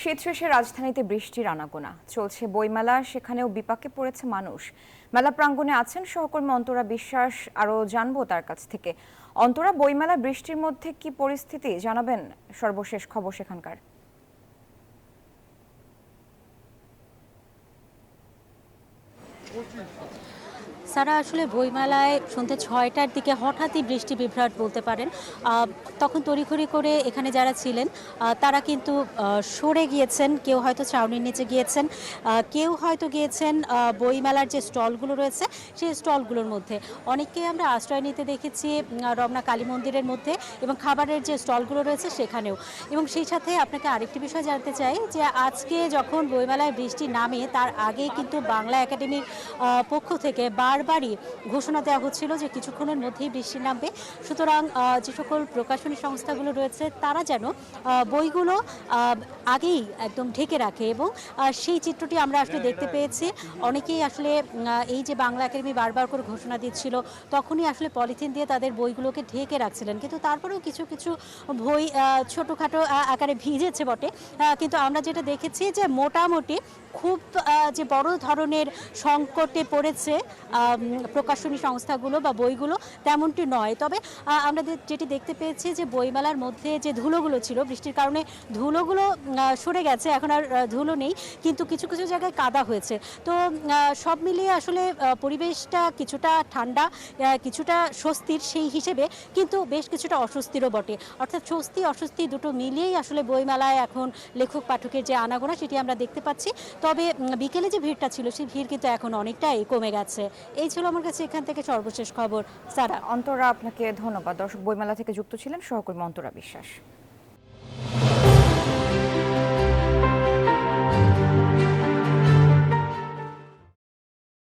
শীত শেষে রাজধানীতে বৃষ্টির আনাগোনা চলছে বইমেলা, সেখানেও বিপাকে পড়েছে মানুষ। মেলা প্রাঙ্গণে আছেন সহকর্মী অন্তরা বিশ্বাস, আরও জানবো তার কাছ থেকে। অন্তরা, বইমেলা বৃষ্টির মধ্যে কি পরিস্থিতি জানাবেন, সর্বশেষ খবর সেখানকার। সারা, আসলে বইমেলায় সন্ধ্যে ৬টার দিকে হঠাৎই বৃষ্টি বিভ্রাট বলতে পারেন। তখন তড়িঘড়ি করে এখানে যারা ছিলেন তারা কিন্তু সরে গিয়েছেন, কেউ হয়তো ছাউনির নিচে গিয়েছেন, কেউ হয়তো গিয়েছেন বইমেলার যে স্টলগুলো রয়েছে সেই স্টলগুলোর মধ্যে। অনেককেই আমরা আশ্রয় নিতে দেখেছি রমনা কালী মন্দিরের মধ্যে এবং খাবারের যে স্টলগুলো রয়েছে সেখানেও। এবং সেই সাথে আপনাকে আরেকটি বিষয় জানতে চাই যে আজকে যখন বইমেলায় বৃষ্টি নামে তার আগে কিন্তু বাংলা একাডেমির পক্ষ থেকে বারবারই ঘোষণা দেওয়া হচ্ছিল যে কিছুক্ষণের মধ্যেই বৃষ্টি নামবে। সুতরাং যে সকল প্রকাশনী সংস্থাগুলো রয়েছে তারা যেন বইগুলো আগেই একদম ঢেকে রাখে এবং সেই চিত্রটি আমরা আসলে দেখতে পেয়েছি। অনেকেই আসলে এই যে বাংলা একাডেমি বারবার করে ঘোষণা দিচ্ছিল তখনই আসলে পলিথিন দিয়ে তাদের বইগুলোকে ঢেকে রাখছিলেন, কিন্তু তারপরেও কিছু কিছু বই ছোটোখাটো আকারে ভিজেছে বটে, কিন্তু আমরা যেটা দেখেছি যে মোটামুটি খুব যে বড় ধরনের সংকটে পড়েছে প্রকাশনী সংস্থাগুলো বা বইগুলো তেমনটি নয়। তবে আমরা যেটি দেখতে পেয়েছি যে বইমেলার মধ্যে যে ধুলোগুলো ছিল বৃষ্টির কারণে ধুলোগুলো সরে গেছে, এখন আর ধুলো নেই, কিন্তু কিছু কিছু জায়গায় কাদা হয়েছে। তো সব মিলিয়ে আসলে পরিবেশটা কিছুটা ঠান্ডা, কিছুটা স্বস্তির সেই হিসেবে, কিন্তু বেশ কিছুটা অস্বস্তিরও বটে। অর্থাৎ স্বস্তি অস্বস্তি দুটো মিলিয়েই আসলে বইমেলায় এখন লেখক পাঠকের যে আনাগোনা সেটি আমরা দেখতে পাচ্ছি। তবে বিকেলে যে ভিড়টা ছিল সেই ভিড় কিন্তু এখন অনেকটাই কমে গেছে। এই ছিল আমার কাছে এখান থেকে সর্বশেষ খবর। সারা। অন্তরা, আপনাকে ধন্যবাদ। দর্শক, বইমেলা থেকে যুক্ত ছিলেন সহকর্মী অন্তরা বিশ্বাস।